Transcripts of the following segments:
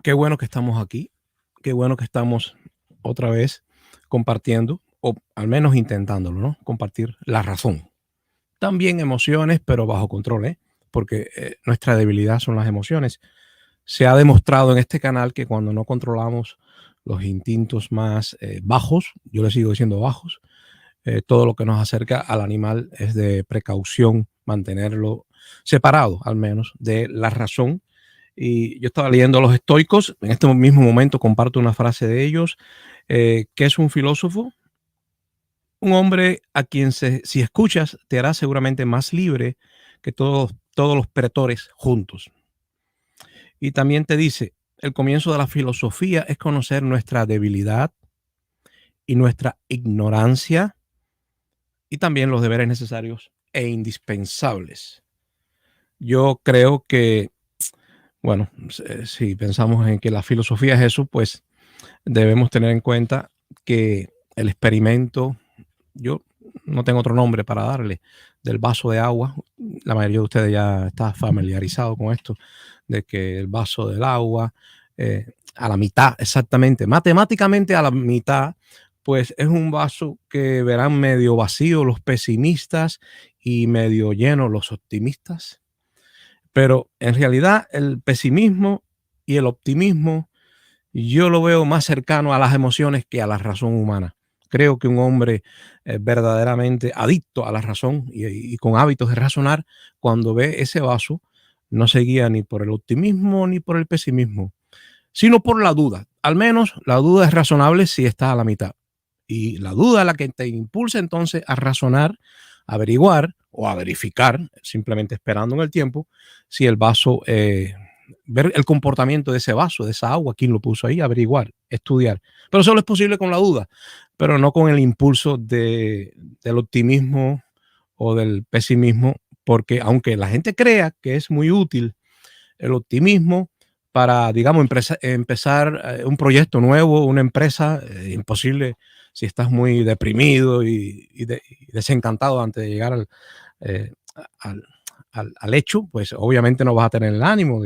Qué bueno que estamos aquí, qué bueno que estamos otra vez compartiendo, o al menos intentándolo, ¿no? Compartir la razón. También emociones, pero bajo control, ¿eh? Porque nuestra debilidad son las emociones. Se ha demostrado en este canal que cuando no controlamos los instintos más bajos, yo le sigo diciendo bajos, todo lo que nos acerca al animal es de precaución, mantenerlo separado al menos de la razón. Y yo estaba leyendo a los estoicos, en este mismo momento comparto una frase de ellos, que es un filósofo, un hombre a quien si escuchas te hará seguramente más libre que todos los pretores juntos. Y también te dice, el comienzo de la filosofía es conocer nuestra debilidad y nuestra ignorancia y también los deberes necesarios e indispensables. Yo creo que, bueno, si pensamos en que la filosofía es eso, pues debemos tener en cuenta que el experimento, yo no tengo otro nombre para darle, del vaso de agua, la mayoría de ustedes ya está familiarizado con esto, de que el vaso del agua, a la mitad, exactamente, matemáticamente a la mitad, pues es un vaso que verán medio vacío los pesimistas y medio lleno los optimistas, pero en realidad el pesimismo y el optimismo yo lo veo más cercano a las emociones que a la razón humana. Creo que un hombre verdaderamente adicto a la razón y con hábitos de razonar, cuando ve ese vaso, no se guía ni por el optimismo ni por el pesimismo, sino por la duda. Al menos la duda es razonable si está a la mitad. Y la duda es la que te impulsa entonces a razonar, a averiguar o a verificar, simplemente esperando en el tiempo, si el vaso ver el comportamiento de ese vaso, de esa agua, quién lo puso ahí, averiguar, estudiar. Pero solo es posible con la duda, pero no con el impulso del optimismo o del pesimismo, porque aunque la gente crea que es muy útil el optimismo para, digamos, empezar un proyecto nuevo, una empresa, imposible si estás muy deprimido y desencantado antes de llegar eh, al, al hecho, pues obviamente no vas a tener el ánimo.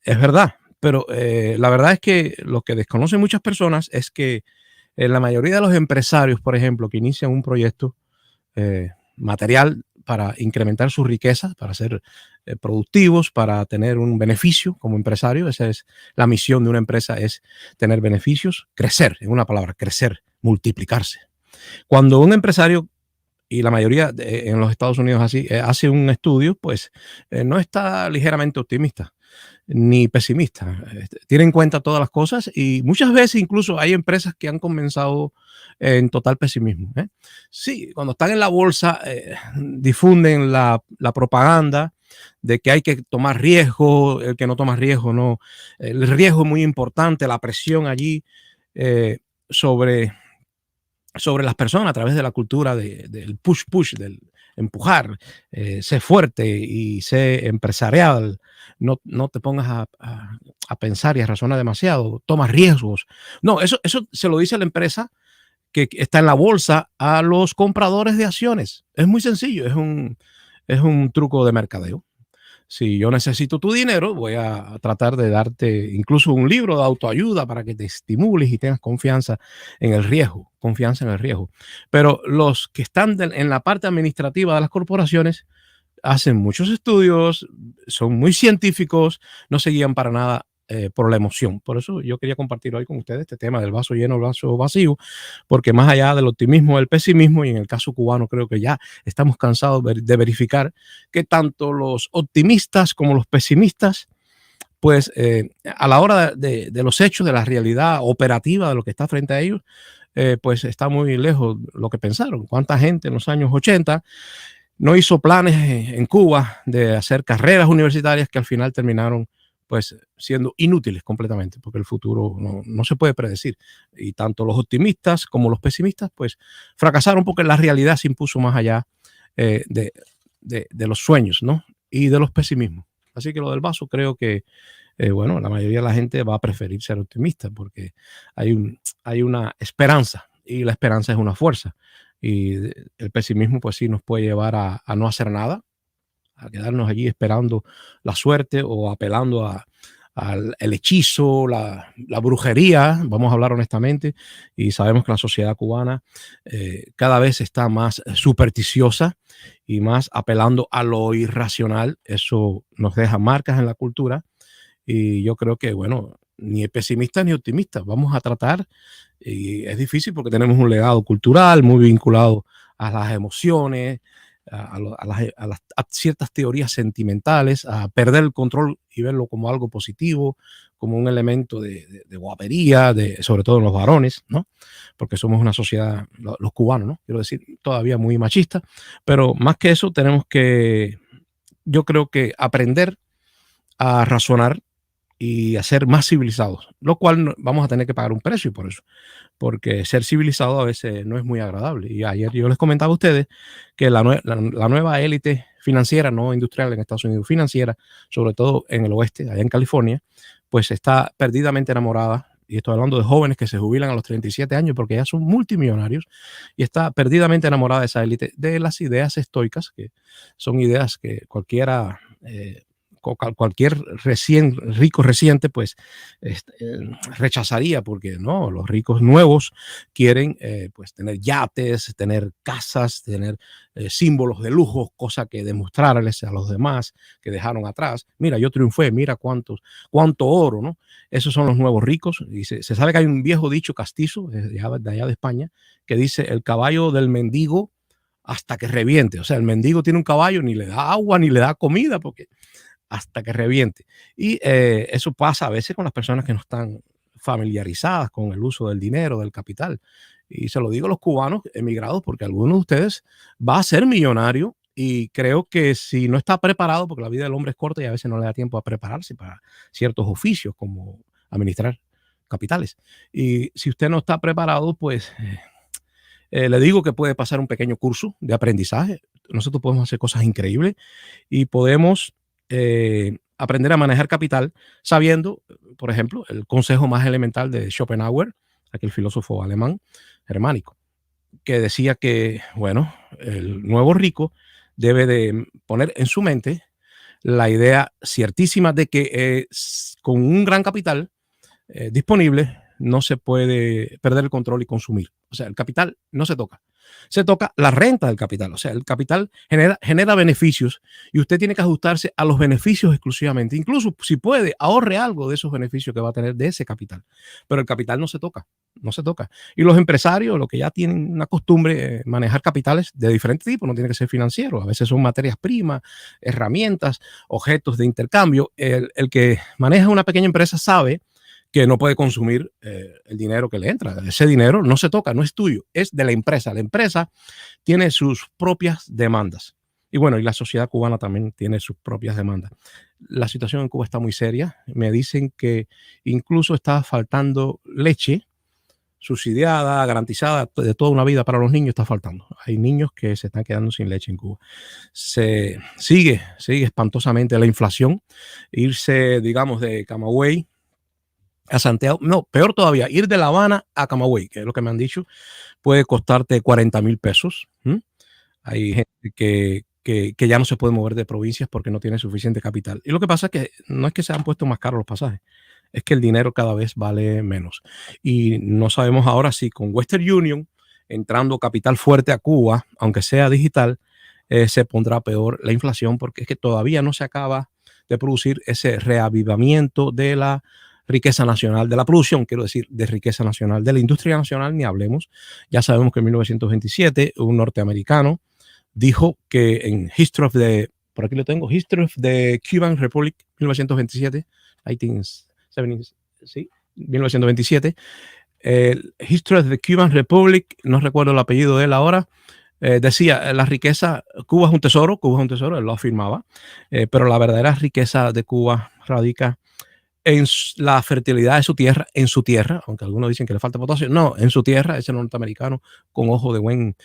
Es verdad, pero la verdad es que lo que desconocen muchas personas es que la mayoría de los empresarios, por ejemplo, que inician un proyecto material para incrementar su riqueza, para ser productivos, para tener un beneficio como empresario, esa es la misión de una empresa, es tener beneficios, crecer, en una palabra, crecer, multiplicarse. Cuando un empresario y la mayoría en los Estados Unidos así, hace un estudio, pues no está ligeramente optimista ni pesimista. Tiene en cuenta todas las cosas y muchas veces incluso hay empresas que han comenzado en total pesimismo. Sí, cuando están en la bolsa difunden la propaganda de que hay que tomar riesgo, el que no toma riesgo no. El riesgo es muy importante, la presión allí eh, sobre sobre las personas a través de la cultura del push-push, del empujar, sé fuerte y sé empresarial, no te pongas a pensar y a razonar demasiado, toma riesgos. No, eso se lo dice la empresa que está en la bolsa a los compradores de acciones. Es muy sencillo, es un truco de mercadeo. Si yo necesito tu dinero, voy a tratar de darte incluso un libro de autoayuda para que te estimules y tengas confianza en el riesgo, confianza en el riesgo. Pero los que están en la parte administrativa de las corporaciones hacen muchos estudios, son muy científicos, no se guían para nada por la emoción. Por eso yo quería compartir hoy con ustedes este tema del vaso lleno, el vaso vacío, porque más allá del optimismo, del pesimismo, y en el caso cubano creo que ya estamos cansados de verificar que tanto los optimistas como los pesimistas, pues a la hora de los hechos, de la realidad operativa de lo que está frente a ellos, pues está muy lejos lo que pensaron. ¿Cuánta gente en los años 80 no hizo planes en Cuba de hacer carreras universitarias que al final terminaron pues siendo inútiles completamente, porque el futuro no se puede predecir. Y tanto los optimistas como los pesimistas pues fracasaron porque la realidad se impuso más allá eh, de, de los sueños, ¿no? Y de los pesimismos. Así que lo del vaso creo que, bueno, la mayoría de la gente va a preferir ser optimista porque hay una esperanza y la esperanza es una fuerza. Y el pesimismo, pues sí, nos puede llevar a no hacer nada, a quedarnos allí esperando la suerte o apelando el hechizo, la brujería, vamos a hablar honestamente, y sabemos que la sociedad cubana cada vez está más supersticiosa y más apelando a lo irracional. Eso nos deja marcas en la cultura y yo creo que, bueno, ni pesimistas ni optimistas. Vamos a tratar, y es difícil porque tenemos un legado cultural muy vinculado a las emociones, a ciertas teorías sentimentales, a perder el control y verlo como algo positivo, como un elemento de guapería, sobre todo en los varones, ¿no? Porque somos una sociedad, los cubanos, ¿no? Quiero decir, todavía muy machista, pero más que eso tenemos que, yo creo que aprender a razonar y a ser más civilizados, lo cual vamos a tener que pagar un precio por eso, porque ser civilizado a veces no es muy agradable. Y ayer yo les comentaba a ustedes que la nueva élite financiera, no industrial en Estados Unidos, financiera, sobre todo en el oeste, allá en California, pues está perdidamente enamorada. Y estoy hablando de jóvenes que se jubilan a los 37 años porque ya son multimillonarios y está perdidamente enamorada de esa élite, de las ideas estoicas, que son ideas que cualquier rico reciente pues rechazaría, porque no, los ricos nuevos quieren pues tener yates, tener casas, tener símbolos de lujo, cosa que demostrarles a los demás que dejaron atrás. Mira, yo triunfé, mira cuánto oro, ¿no? Esos son los nuevos ricos. Y se sabe que hay un viejo dicho castizo de allá de España que dice: el caballo del mendigo hasta que reviente. O sea, el mendigo tiene un caballo, ni le da agua, ni le da comida, porque hasta que reviente. Y eso pasa a veces con las personas que no están familiarizadas con el uso del dinero, del capital. Y se lo digo a los cubanos emigrados, porque alguno de ustedes va a ser millonario y creo que si no está preparado, porque la vida del hombre es corta y a veces no le da tiempo a prepararse para ciertos oficios como administrar capitales. Y si usted no está preparado, pues le digo que puede pasar un pequeño curso de aprendizaje. Nosotros podemos hacer cosas increíbles y podemos aprender a manejar capital sabiendo, por ejemplo, el consejo más elemental de Schopenhauer, aquel filósofo alemán germánico, que decía que, bueno, el nuevo rico debe de poner en su mente la idea ciertísima de que con un gran capital disponible no se puede perder el control y consumir. O sea, el capital no se toca. Se toca la renta del capital. O sea, el capital genera beneficios y usted tiene que ajustarse a los beneficios exclusivamente. Incluso si puede, ahorre algo de esos beneficios que va a tener de ese capital. Pero el capital no se toca, no se toca. Y los empresarios, lo que ya tienen una costumbre, manejar capitales de diferentes tipos, no tiene que ser financiero. A veces son materias primas, herramientas, objetos de intercambio. El que maneja una pequeña empresa sabe que no puede consumir el dinero que le entra. Ese dinero no se toca, no es tuyo, es de la empresa. La empresa tiene sus propias demandas. Y bueno, y la sociedad cubana también tiene sus propias demandas. La situación en Cuba está muy seria. Me dicen que incluso está faltando leche subsidiada, garantizada de toda una vida para los niños, está faltando. Hay niños que se están quedando sin leche en Cuba. Sigue espantosamente la inflación. Irse, digamos, de Camagüey a Santiago, no, peor todavía, ir de La Habana a Camagüey, que es lo que me han dicho, puede costarte 40,000 pesos. Hay gente que ya no se puede mover de provincias porque no tiene suficiente capital. Y lo que pasa es que no es que se han puesto más caros los pasajes, es que el dinero cada vez vale menos. Y no sabemos ahora si con Western Union entrando capital fuerte a Cuba, aunque sea digital, se pondrá peor la inflación, porque es que todavía no se acaba de producir ese reavivamiento de la riqueza nacional, de la producción, quiero decir, de riqueza nacional, de la industria nacional, ni hablemos. Ya sabemos que en 1927 un norteamericano dijo que en History of the, por aquí lo tengo, History of the Cuban Republic, 1927, 1970, sí, 1927, el History of the Cuban Republic, no recuerdo el apellido de él ahora, decía, la riqueza, Cuba es un tesoro, él lo afirmaba, pero la verdadera riqueza de Cuba radica en la fertilidad de su tierra, aunque algunos dicen que le falta potasio, no, en su tierra. Ese norteamericano con ojo de buen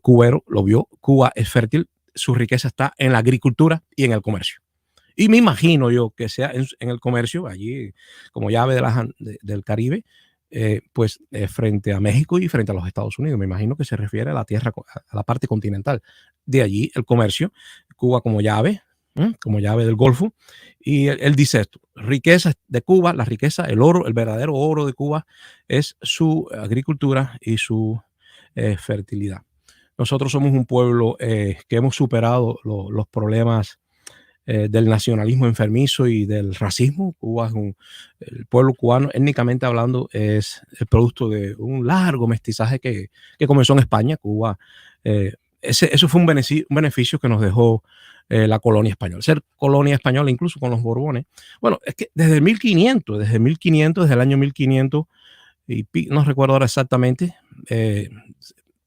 cubero lo vio. Cuba es fértil, su riqueza está en la agricultura y en el comercio. Y me imagino yo que sea en el comercio, allí como llave del Caribe, frente a México y frente a los Estados Unidos. Me imagino que se refiere a la tierra, a la parte continental. De allí el comercio, Cuba como llave, como llave del Golfo. Y él dice esto: riqueza de Cuba, la riqueza, el oro, el verdadero oro de Cuba es su agricultura y su fertilidad. Nosotros somos un pueblo que hemos superado los problemas del nacionalismo enfermizo y del racismo. Cuba es el pueblo cubano, étnicamente hablando, es el producto de un largo mestizaje que comenzó en España. Cuba, eh, eso fue un beneficio que nos dejó la colonia española. Ser colonia española, incluso con los Borbones. Bueno, es que desde el año 1500, no recuerdo ahora exactamente,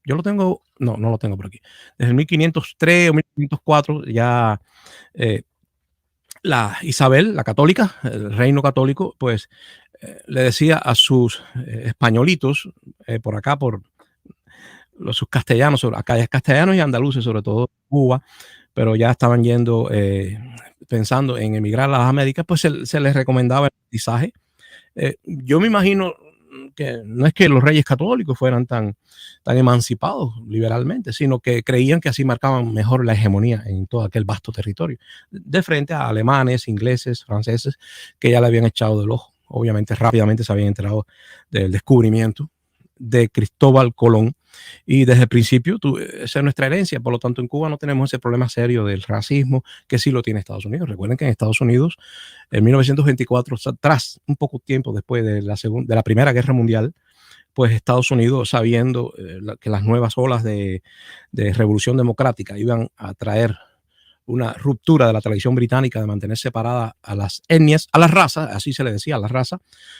yo lo tengo, no lo tengo por aquí. Desde el 1503 o 1504 ya eh, la Isabel, la católica, el reino católico, pues le decía a sus españolitos por acá, por sus castellanos, acá castellanos y andaluces, sobre todo Cuba, pero ya estaban yendo, pensando en emigrar a las Américas, pues se les recomendaba el mestizaje. Yo me imagino que no es que los reyes católicos fueran tan emancipados liberalmente, sino que creían que así marcaban mejor la hegemonía en todo aquel vasto territorio, de frente a alemanes, ingleses, franceses, que ya le habían echado del ojo. Obviamente rápidamente se habían enterado del descubrimiento de Cristóbal Colón, y desde el principio esa es nuestra herencia. Por lo tanto, en Cuba no tenemos ese problema serio del racismo que sí lo tiene Estados Unidos. Recuerden que en Estados Unidos, en 1924, tras un poco tiempo después de la Primera Guerra Mundial, pues Estados Unidos, sabiendo que las nuevas olas de revolución democrática iban a traer una ruptura de la tradición británica de mantener separada a las etnias, a las razas, así se le decía, a la raza,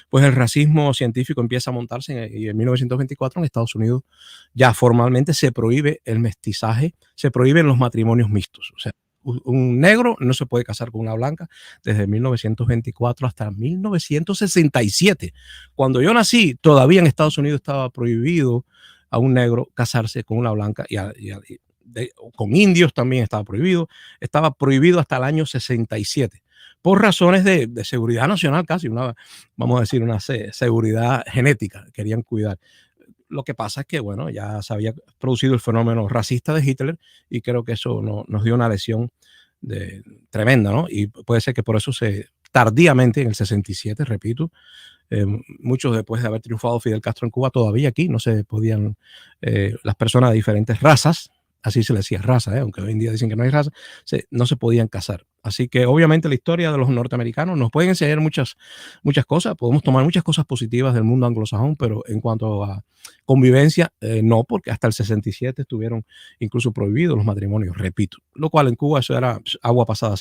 pues el racismo científico empieza a montarse, y en 1924 en Estados Unidos ya formalmente se prohíbe el mestizaje, se prohíben los matrimonios mixtos. O sea, un negro no se puede casar con una blanca desde 1924 hasta 1967. Cuando yo nací, todavía en Estados Unidos estaba prohibido a un negro casarse con una blanca, con indios también estaba prohibido hasta el año 67, por razones de seguridad nacional, casi vamos a decir, una seguridad genética, querían cuidar. Lo que pasa es que, bueno, ya se había producido el fenómeno racista de Hitler, y creo que eso nos dio una lesión tremenda, ¿no? Y puede ser que por eso tardíamente, en el 67, repito, muchos después de haber triunfado Fidel Castro en Cuba, todavía aquí no se podían, las personas de diferentes razas, así se le decía raza, aunque hoy en día dicen que no hay raza, no se podían casar. Así que obviamente la historia de los norteamericanos nos puede enseñar muchas cosas, podemos tomar muchas cosas positivas del mundo anglosajón, pero en cuanto a convivencia, no, porque hasta el 67 estuvieron incluso prohibidos los matrimonios, repito, lo cual en Cuba eso era agua pasada.